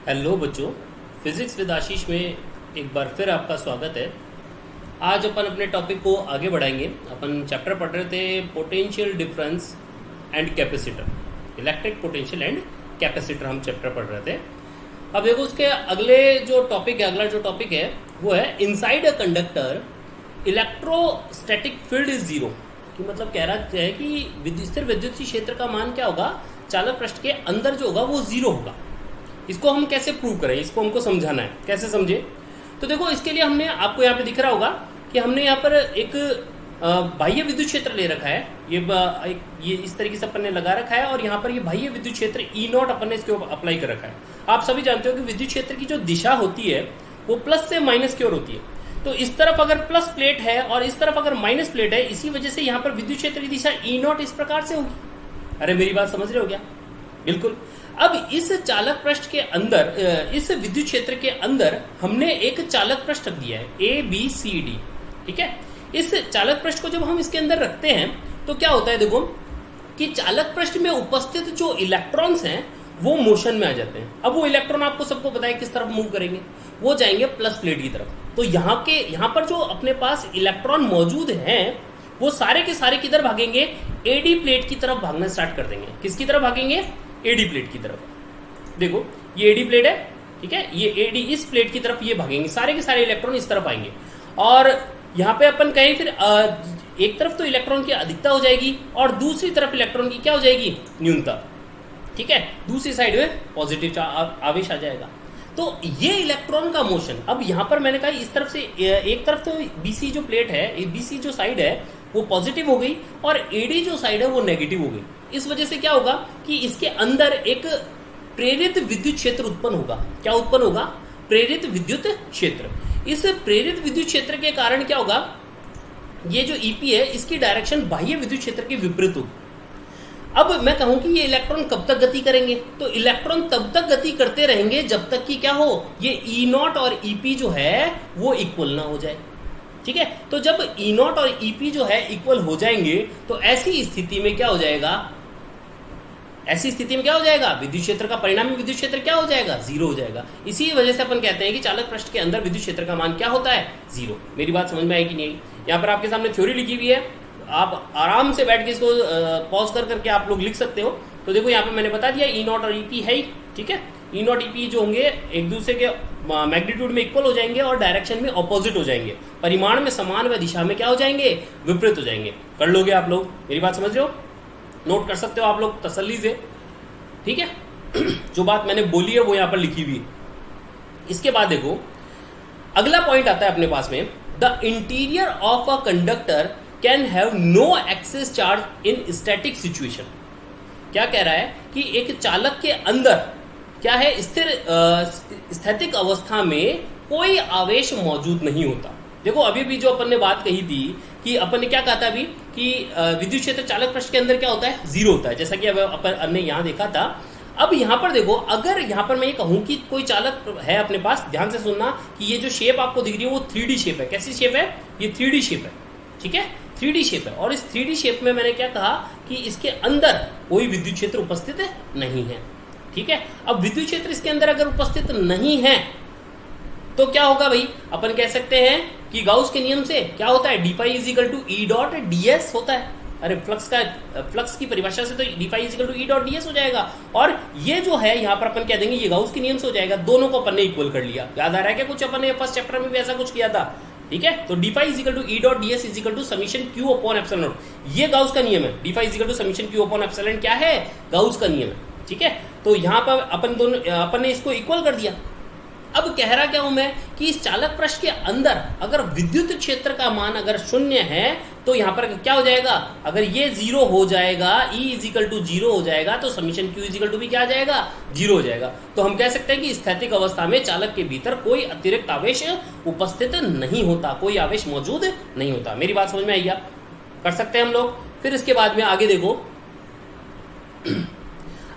Hello बच्चों, physics with आशीष में एक बार फिर आपका स्वागत है। आज अपन अपने टॉपिक को आगे बढ़ाएंगे। अपन चैप्टर पढ़ रहे थे potential difference and capacitor, electric potential and capacitor हम चैप्टर पढ़ रहे थे। अब देखो उसके अगला जो टॉपिक है वो है inside a conductor electrostatic field is zero. कि मतलब कह रहा है कि स्थिर विद्युत क्षेत्र का मान क्या होगा, चालक पृष्ठ के अंदर जो होगा वो जीरो होगा। इसको हम कैसे प्रूव करें, इसको हमको समझाना है। कैसे समझे? तो देखो इसके लिए हमने आपको यहाँ पे दिख रहा होगा कि हमने यहाँ पर एक बाह्य विद्युत क्षेत्र ले रखा है। ये इस तरीके से अपन ने लगा रखा है और यहाँ पर ये बाह्य विद्युत क्षेत्र E0 अपन ने इसके ऊपर अप्लाई कर रखा है। आप सभी जानते हो कि विद्युत क्षेत्र की जो दिशा होती है वो प्लस से माइनस की ओर होती है। तो इस तरफ अगर प्लस प्लेट है और इस तरफ अगर माइनस प्लेट है, इसी वजह से यहाँ पर विद्युत क्षेत्र की दिशा E0 इस प्रकार से होगी। अरे मेरी बात समझ रहे हो क्या? बिल्कुल। अब इस चालक पृष्ठ के अंदर, इस विद्युत क्षेत्र के अंदर हमने एक चालक पृष्ठ रख दिया है ABCD। ठीक है, इस चालक पृष्ठ को जब हम इसके अंदर रखते हैं तो क्या होता है, देखो कि चालक पृष्ठ में उपस्थित जो इलेक्ट्रॉन्स हैं वो मोशन में आ जाते हैं। अब वो इलेक्ट्रॉन आपको सबको पता है किस तरफ मूव करेंगे, वो जाएंगे प्लस प्लेट की तरफ। तो यहाँ पर जो अपने पास इलेक्ट्रॉन मौजूद हैं वो सारे के सारे किधर भागेंगे? AD प्लेट की तरफ भागना स्टार्ट कर देंगे। किसकी तरफ भागेंगे? AD प्लेट की तरफ। देखो ये AD प्लेट है, ठीक है, ये AD इस प्लेट की तरफ ये भागेंगे, सारे के सारे इलेक्ट्रॉन इस तरफ आएंगे। और यहाँ पे अपन कहें फिर एक तरफ तो इलेक्ट्रॉन की अधिकता हो जाएगी और दूसरी तरफ इलेक्ट्रॉन की क्या हो जाएगी? न्यूनता। ठीक है, दूसरी साइड में पॉजिटिव आवेश आ जाएगा। तो ये इलेक्ट्रॉन का मोशन, अब यहाँ पर मैंने कहा इस तरफ से एक तरफ तो BC जो प्लेट है, BC जो साइड है वो पॉजिटिव हो गई और AD जो साइड है वो नेगेटिव हो गई। इस वजह से क्या होगा कि इसके अंदर एक प्रेरित विद्युत क्षेत्र उत्पन्न होगा। क्या उत्पन्न होगा? प्रेरित विद्युत क्षेत्र। इस प्रेरित विद्युत क्षेत्र के कारण क्या होगा, ये जो EP है इसकी डायरेक्शन बाह्य विद्युत क्षेत्र के विपरीत होगी। अब मैं कहूं कि ये इलेक्ट्रॉन कब तक गति करेंगे, तो इलेक्ट्रॉन तब तक गति करते रहेंगे जब तक कि क्या हो, ये E0 और EP जो है वो इक्वल ना हो जाए। ठीक है, तो जब E0 और EP जो है इक्वल हो जाएंगे तो ऐसी स्थिति में क्या हो जाएगा? विद्युत क्षेत्र का परिणामी विद्युत क्षेत्र क्या हो जाएगा? जीरो हो जाएगा। इसी वजह से अपन कहते हैं कि चालक पृष्ठ के अंदर विद्युत क्षेत्र का मान क्या होता है? जीरो। मेरी बात समझ में आई कि नहीं? यहाँ पर आपके सामने थ्योरी लिखी हुई है, आप आराम से बैठ के इसको पॉज करके आप लोग लिख सकते हो। तो देखो यहाँ पे मैंने बता दिया E0 और EP है ही। ठीक है, E0 EP जो होंगे एक दूसरे के मैग्नीट्यूड में इक्वल हो जाएंगे और डायरेक्शन में ऑपोजिट हो जाएंगे, परिमाण में समान व दिशा में क्या हो जाएंगे? विपरीत हो जाएंगे। कर लोगे आप लोग? मेरी बात समझ रहे हो? नोट कर सकते हो आप लोग तसल्ली से। ठीक है, जो बात मैंने बोली है वो यहाँ पर लिखी हुई है। इसके बाद देखो अगला पॉइंट आता है अपने पास में, the interior of a conductor can have no excess charge in static situation. क्या कह रहा है कि एक चालक के अंदर क्या है, स्थैतिक अवस्था में कोई आवेश मौजूद नहीं होता। देखो अभी भी जो अपन ने बात कही थी कि अपन ने क्या कहा था अभी कि विद्युत क्षेत्र चालक पृष्ठ के अंदर क्या होता है? जीरो होता है, जैसा कि अब अपन ने यहाँ देखा था। अब यहाँ पर देखो, अगर यहाँ पर मैं ये कहूँ कि कोई चालक है अपने पास, ध्यान से सुनना कि ये जो शेप आपको दिख रही है वो 3D शेप है। कैसी शेप है? ये 3D शेप है। ठीक है, 3D शेप है। और इस 3D शेप में मैंने क्या कहा कि इसके अंदर कोई विद्युत क्षेत्र उपस्थित नहीं है। ठीक है, अब विद्युत क्षेत्र इसके अंदर अगर उपस्थित नहीं है तो क्या होगा भाई? अपन कह सकते हैं कि गाउस के नियम से क्या होता है? d phi = E.ds होता है। अरे फ्लक्स की परिभाषा से तो d phi = E.ds हो जाएगा। और ये जो है यहाँ पर अपन कह देंगे ये गाउस के नियम से हो जाएगा। दोनों को अपन ने इक्वल कर लिया। याद आ रहा है क्या? कुछ अपन ने फर्स्ट चैप्टर में भी ऐसा कुछ किया था। ठीक है, तो d phi = E.ds = summation q/ε0। ये गाउस का नियम है। d phi = summation q/ε क्या है? गाउस का नियम है। ठीक है, तो यहाँ पर अपन ने इसको इक्वल कर दिया। अब कह रहा क्या हूं मैं कि इस चालक पृष्ठ के अंदर अगर विद्युत क्षेत्र का मान अगर शून्य है तो यहाँ पर क्या हो जाएगा? अगर ये जीरो हो जाएगा, E = 0 हो जाएगा, तो समीशन Q = भी क्या आ जाएगा? जीरो हो जाएगा। तो हम कह सकते हैं कि स्थैतिक अवस्था में चालक के भीतर कोई अतिरिक्त आवेश उपस्थित नहीं होता, कोई आवेश मौजूद नहीं होता। मेरी बात समझ में आई क्या? कर सकते हैं हम लोग। फिर इसके बाद में आगे देखो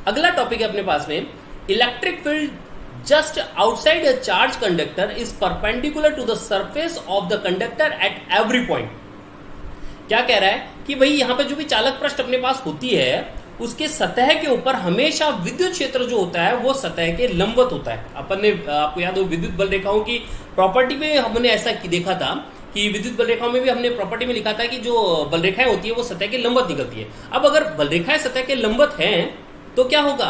अगला टॉपिक है अपने पास में, electric field just outside a charged conductor is perpendicular to the surface of the conductor at every point। क्या कह रहा है कि भाई यहाँ पे जो भी चालक पृष्ठ अपने पास होती है उसके सतह के ऊपर हमेशा विद्युत क्षेत्र जो होता है वो सतह के लंबवत होता है। अपन ने आपको याद हो विद्युत बल रेखाओं की प्रॉपर्टी में हमने ऐसा देखा था कि विद्युत बल रेखाओं में भी हमने प्रॉपर्टी में लिखा था कि जो बल रेखाएं होती है वो सतह के लंबवत निकलती है। अब अगर बल रेखाएं सतह के लंबवत हैं तो क्या होगा,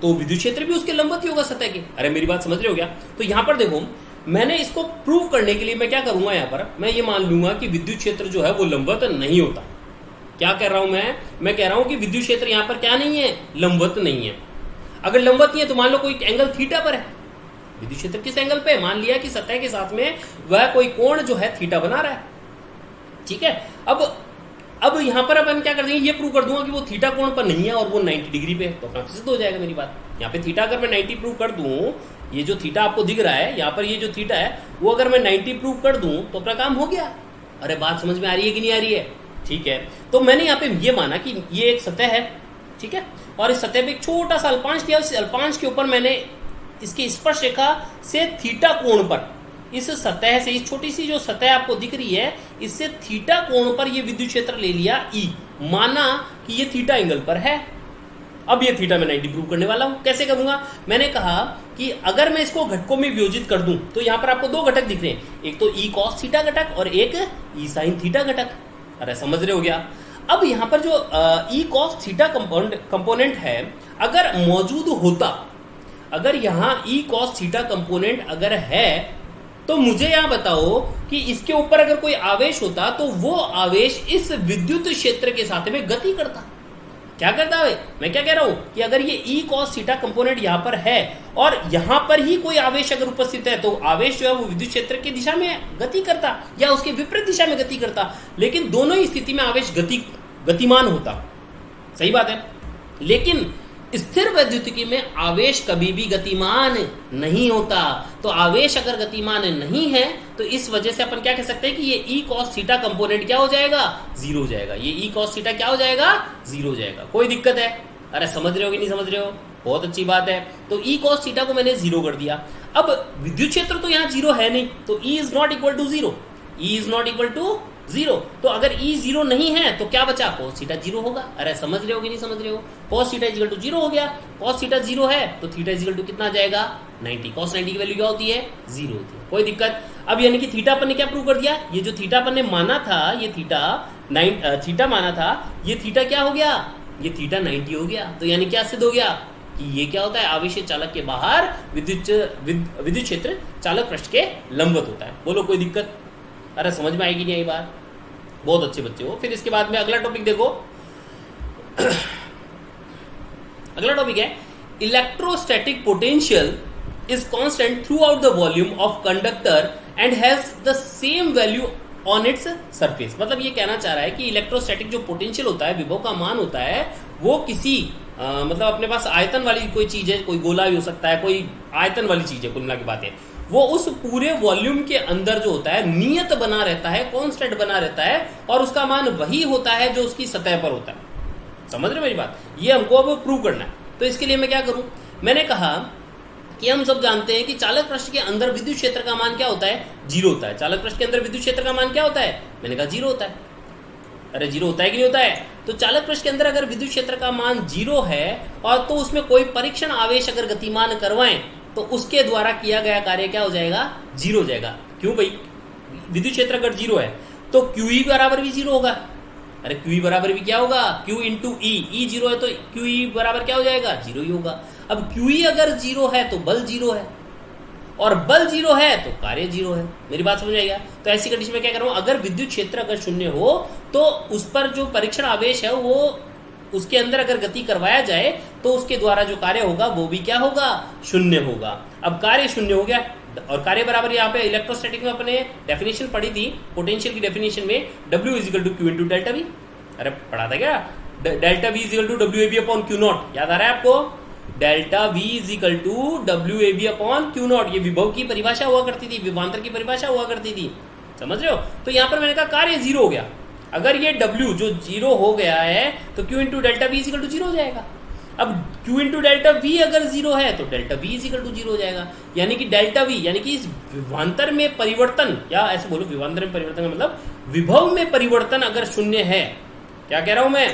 तो विद्युत क्षेत्र भी उसके लंबवत ही होगा सतह के। अरे मेरी बात समझ रहे हो क्या? तो यहां पर देखो, मैंने इसको प्रूव करने के लिए मैं क्या करूंगा, यहां पर मैं ये मान लूंगा कि विद्युत क्षेत्र जो है वो लंबवत नहीं होता। क्या कह रहा हूं मैं कह रहा हूं कि विद्युत क्षेत्र यहां पर क्या नहीं है, लंबवत नहीं है। अगर लंबवत नहीं है तो मान लो कोई एंगल थीटा पर है, विद्युत क्षेत्र किस एंगल पे, मान लिया कि सतह के साथ में वह कोई कोण जो है थीटा बना रहा है, ठीक है। अब यहां पर अपन क्या कर देंगे, ये प्रूव कर दूंगा कि वो थीटा कोण पर नहीं है और वो 90 डिग्री पे है, तो अपना सिद्ध हो जाएगा मेरी बात। यहाँ पे थीटा अगर मैं 90 प्रूव कर दूं, ये जो थीटा आपको दिख रहा है यहाँ पर, ये जो थीटा है वो अगर मैं 90 प्रूव कर दूं तो अपना काम हो गया। अरे बात समझ में आ रही है कि नहीं आ रही है? ठीक है, तो मैंने यहाँ पे ये माना कि ये एक सतह है, ठीक है, और इस सतह पे एक छोटा सा अल्पांश लिया, उस अल्पांश के ऊपर मैंने इसकी स्पर्श रेखा से थीटा कोण पर, इस सतह से, इस छोटी सी जो सतह आपको दिख रही है, इससे थीटा कोण पर ये विद्युत क्षेत्र ले लिया ई, माना कि ये थीटा एंगल पर है। अब ये थीटा मैं 90 प्रूव करने वाला हूं। कैसे करूंगा, मैंने कहा कि अगर मैं इसको घटकों में वियोजित कर दूं तो यहां पर आपको दो घटक दिख रहे हैं, एक तो ई कॉस थीटा घटक और एक ई साइन थीटा घटक। अरे समझ रहे हो क्या? अब यहां पर जो ई कॉस थीटा कंपोनेंट है अगर मौजूद होता, अगर यहां ई कॉस थीटा कंपोनेंट अगर है, तो मुझे यहां बताओ कि इसके ऊपर अगर कोई आवेश होता तो वो आवेश इस विद्युत क्षेत्र के साथ में गति करता। क्या करता है? मैं क्या कह रहा हूं कि अगर ये ई कॉस थीटा कंपोनेंट यहां पर है और यहां पर ही कोई आवेश अगर उपस्थित है तो आवेश जो है वो विद्युत क्षेत्र की दिशा में गति करता या उसके विपरीत दिशा में गति करता, लेकिन दोनों ही स्थिति में आवेश गतिमान होता। सही बात है, लेकिन स्थिर वैद्युतिकी में आवेश कभी भी गतिमान नहीं होता। तो आवेश अगर गतिमान नहीं है तो इस वजह से अपन क्या कह सकते हैं कि ये ई कॉस थीटा कंपोनेंट क्या हो जाएगा, जीरो हो जाएगा। ये ई कॉस थीटा क्या हो जाएगा, जीरो हो जाएगा। कोई दिक्कत है? अरे समझ रहे हो कि नहीं समझ रहे हो? बहुत अच्छी बात है। तो ई कॉस थीटा को मैंने जीरो कर दिया। अब विद्युत क्षेत्र तो यहाँ जीरो है नहीं, तो E is not equal to zero, E is not equal to zero. तो अगर ई जीरो नहीं है तो क्या बचा, cos थीटा जीरो होगा। अरे समझ रहे हो कि नहीं समझ रहे हो? cos theta equal to zero हो गया। cos थीटा जीरो है तो थीटा इक्वल टू कितना आ जाएगा, 90। cos 90 की वैल्यू क्या होती है, जीरो होती है। कोई दिक्कत? अब यानी कि थीटा अपन ने क्या प्रूव कर दिया, ये जो थीटा अपन ने माना था, ये थीटा माना था, ये थीटा क्या हो गया, ये थीटा 90 हो गया। तो यानी क्या सिद्ध हो गया कि ये क्या होता है, आवेश चालक के बाहर विद्युत क्षेत्र चालक पृष्ठ के लंबवत होता है। बोलो कोई दिक्कत? अरे समझ में आएगी नहीं आई बात? बहुत अच्छे बच्चे हो। फिर इसके बाद में अगला टॉपिक देखो। अगला टॉपिक है electrostatic potential is constant through out the volume of conductor and has the same value on its surface. मतलब ये कहना चाह रहा है कि इलेक्ट्रोस्टैटिक जो पोटेंशियल होता है, विभव का मान होता है, वो किसी मतलब अपने पास आयतन वाली कोई चीज है, कोई गोला भी हो सकता है, कोई आयतन वाली चीज है, कुल मिला की बात है, वो उस पूरे वॉल्यूम के अंदर जो होता है नियत बना रहता है, कांस्टेंट बना रहता है, और उसका मान वही होता है जो उसकी सतह पर होता है। समझ रहे मेरी बात? ये हमको अब प्रूव करना है। तो इसके लिए मैं क्या करूं, मैंने कहा कि हम सब जानते हैं कि चालक पृष्ठ के अंदर विद्युत क्षेत्र का मान क्या होता है, जीरो होता है। चालक पृष्ठ के अंदर विद्युत क्षेत्र का मान क्या होता है, मैंने कहा जीरो होता है। अरे जीरो होता है कि नहीं होता है? तो चालक पृष्ठ के अंदर अगर विद्युत क्षेत्र का मान जीरो है और तो उसमें कोई परीक्षण आवेश अगर गतिमान करवाएं तो उसके द्वारा किया गया कार्य क्या हो जाएगा, जीरो हो जाएगा। क्यों भाई? विद्युत क्षेत्र अगर जीरो है तो QE बराबर भी जीरो होगा। अरे QE बराबर भी क्या होगा, Q इंटू ई जीरो है तो QE बराबर क्या हो जाएगा, जीरो ही होगा। अब QE अगर जीरो है तो बल जीरो है, और बल जीरो है तो कार्य जीरो है। मेरी बात समझ आएगा? तो ऐसी कंडीशन में क्या कर रहा हूं, अगर विद्युत क्षेत्र अगर शून्य हो तो उस पर जो परीक्षण आवेश है वो उसके अंदर अगर गति करवाया जाए तो उसके द्वारा जो कार्य होगा वो भी क्या होगा, शून्य होगा। अब कार्य शून्य हो गया, और कार्य बराबर यहाँ पे इलेक्ट्रोस्टैटिक में अपने डेफिनेशन पढ़ी थी, पोटेंशियल की डेफिनेशन में W is equal to Q into delta V. अरे पढ़ा था क्या, delta V is equal to WAB upon Q naught, याद आ रहा है आपको? Delta V is equal to WAB upon Q naught. ये विभव की परिभाषा हुआ करती थी, विभवांतर की परिभाषा हुआ करती थी। समझ रहे हो? तो यहाँ पर मैंने कहा कार्य जीरो हो गया। अगर ये W जो जीरो हो गया है तो Q into delta V is equal to zero हो जाएगा। अब Q इंटू डेल्टा वी अगर जीरो है तो delta V is equal to zero हो जाएगा। यानी कि डेल्टा वी यानी कि इस विभवांतर में परिवर्तन, या ऐसे बोलो विभवांतर में परिवर्तन का मतलब विभव में परिवर्तन अगर शून्य है, क्या कह रहा हूं मैं,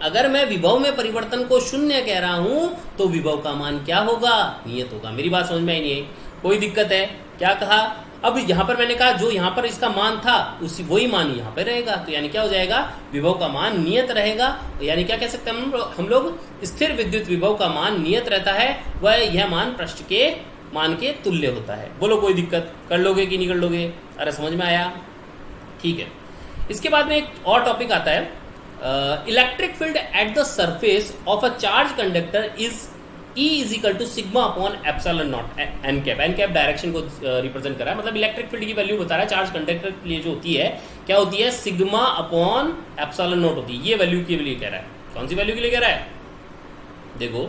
अगर मैं विभव में परिवर्तन को शून्य कह रहा हूं तो विभव का मान क्या होगा, नियत होगा। मेरी बात समझ में आई नहीं है, कोई दिक्कत है? क्या कहा? अब यहां पर मैंने कहा जो यहां पर इसका मान था उसी वही मान यहां पर रहेगा, तो यानी क्या हो जाएगा, विभव का मान नियत रहेगा। यानी क्या कह सकते हैं हम लोग, स्थिर विद्युत विभव का मान नियत रहता है, वह यह मान पृष्ठ के मान के तुल्य होता है। बोलो कोई दिक्कत? कर लोगे कि नहीं कर लोगे? अरे समझ में आया? ठीक है। इसके बाद में एक और टॉपिक आता है, electric field at the surface of a charge conductor is E is equal to sigma upon epsilon naught n cap. N cap direction को रिप्रेजेंट कर रहा है, मतलब इलेक्ट्रिक फील्ड की वैल्यू बता रहा है चार्ज कंडक्टर के लिए जो होती है, क्या होती है, सिग्मा अपॉन एप्सिलॉन नॉट होती है। ये वैल्यू के लिए कह रहा है। कौन सी वैल्यू के लिए कह रहा है? देखो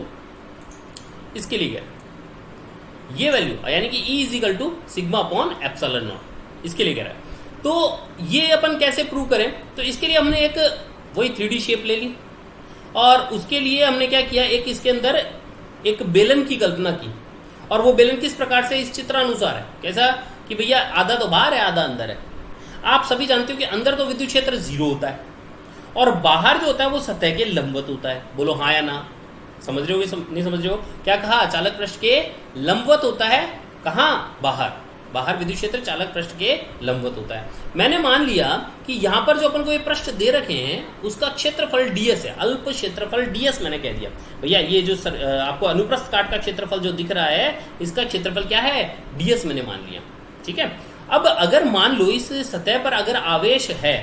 इसके लिए कह रहा है, ये वैल्यू यानी कि E is equal to sigma upon epsilon naught, इसके लिए कह रहा है। तो ये अपन कैसे प्रूव करें? तो इसके लिए हमने एक वही 3D शेप ले ली और उसके लिए हमने क्या किया, एक इसके अंदर एक बेलन की कल्पना की। और वो बेलन किस प्रकार से, इस चित्रानुसार है। कैसा कि भैया आधा तो बाहर है आधा अंदर है। आप सभी जानते हो कि अंदर तो विद्युत क्षेत्र 0 होता है और बाहर जो होता है वो सतह के लंबवत होता है। बोलो हाँ या ना? समझ रहे हो कि नहीं समझ रहे हो? क्या कहा? चालक पृष्ठ के लंबवत होता है। कहाँ? बाहर। बाहर विद्युत क्षेत्र चालक पृष्ठ के लंबवत होता है। मैंने मान लिया कि यहां पर जो अपन को ये पृष्ठ दे रखे हैं उसका क्षेत्रफल ds है, अल्प क्षेत्रफल ds मैंने कह दिया। भैया ये जो आपको अनुप्रस्थ काट का क्षेत्रफल जो दिख रहा है इसका क्षेत्रफल क्या है, ds मैंने मान लिया। ठीक है। अब अगर मान लो इस सतह पर अगर आवेश है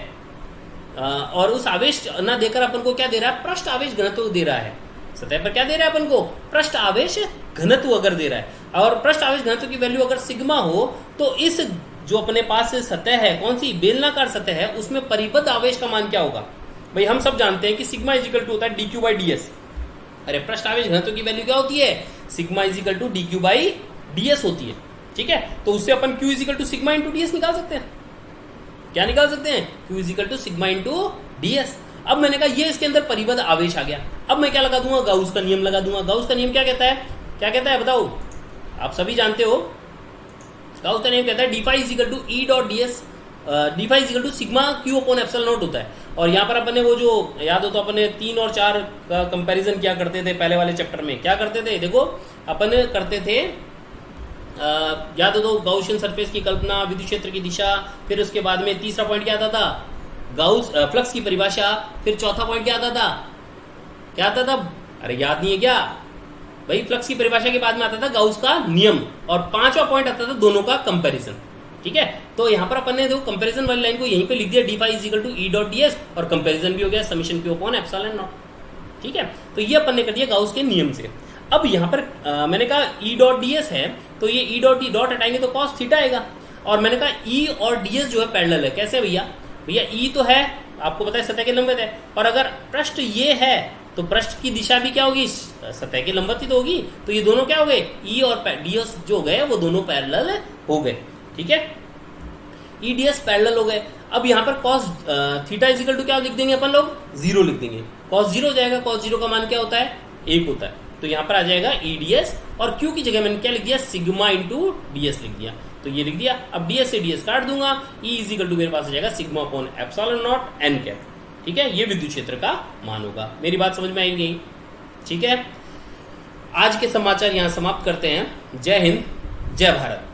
और उस आवेश न देकर अपन को क्या दे रहा है, पृष्ठ आवेश घनत्व दे रहा है। सतह पर क्या दे रहा है अपन को, पृष्ठ आवेश घनत्व अगर दे रहा है, और पृष्ठ आवेश घनत्व की वैल्यू अगर सिग्मा हो तो इस जो अपने पास सतह है, कौन सी, बेलनाकार सतह है, उसमें परिबद्ध आवेश का मान क्या होगा। भाई हम सब जानते हैं कि सिग्मा इज इक्वल टू होता है d q by d s. अरे पृष्ठ आवेश घनत्व की वैल्यू क्या होती है, sigma is equal to d q by d s होती है। ठीक है। तो उससे अपन q is equal to sigma into d s निकाल सकते हैं। क्या निकाल सकते हैं? Q is equal to sigma into d s. अब मैंने कहा ये इसके अंदर परिबद्ध आवेश आ गया। अब मैं क्या लगा दूंगा, गाउस का नियम लगा दूंगा। गाउस का नियम क्या कहता है, क्या कहता है बताओ? आप सभी जानते हो गाउस का नियम कहता है d phi is equal to E dot d s, d phi is equal to sigma Q upon epsilon naught होता है। और यहाँ पर अपन ने वो जो याद हो तो अपन ने 3 और 4 का कंपैरिजन क्या करते थे पहले वाले चैप्टर में, क्या करते थे, देखो अपन करते थे याद हो तो गाउसियन सरफेस की कल्पना, विद्युत क्षेत्र की दिशा, फिर उसके बाद में तीसरा पॉइंट क्या आता था, गाउस फ्लक्स की परिभाषा, फिर चौथा पॉइंट क्या आता था, क्या आता था, अरे याद नहीं है क्या भाई, फ्लक्स की परिभाषा के बाद में आता था गाउस का नियम, और 5वां पॉइंट आता था दोनों का कंपैरिजन। ठीक है। तो यहाँ पर अपन ने देखो कंपैरिजन वाली लाइन को यहीं पे लिख दिया d phi is equal to E dot d s, और कंपैरिजन भी हो गया summation Q upon epsilon naught. ठीक है। तो ये अपन ने कर दिया गाउस के नियम से। अब यहाँ पर मैंने कहा ई डॉट डी एस है, तो ये ई डॉट हटाएंगे तो कॉस थीटा आएगा, और मैंने कहा ई और डी एस जो है पैरेलल है। कैसे भैया, भैया ई तो है आपको पता है सतह के लंबवत है, और अगर पृष्ठ ये है तो पृष्ठ की दिशा भी क्या होगी, सतह के लंबवत ही तो होगी। तो ये दोनों क्या हो गए, ई और डी एस जो हो गए वो दोनों पैरेलल हो गए। ठीक है। ई डी एस पैरेलल हो गए। अब यहाँ पर cos theta is equal to क्या लिख देंगे अपन लोग, 0 लिख देंगे। कॉस 0 हो जाएगा, कॉस 0 का मान क्या होता है, 1 होता है। तो यहाँ पर आ जाएगा ई डी एस, और क्यू की जगह मैंने क्या लिख दिया, सिग्मा इंटू डी एस लिख दिया। तो ये लिख दिया। अब डी एस से डी एस काट दूंगा, ई इज इक्वल टू मेरे पास आ जाएगा sigma upon epsilon naught n cap. ठीक है। ये विद्युत क्षेत्र का मान होगा। मेरी बात समझ में आई नहीं? ठीक है। आज के समाचार यहाँ समाप्त करते हैं। जय हिंद, जय भारत।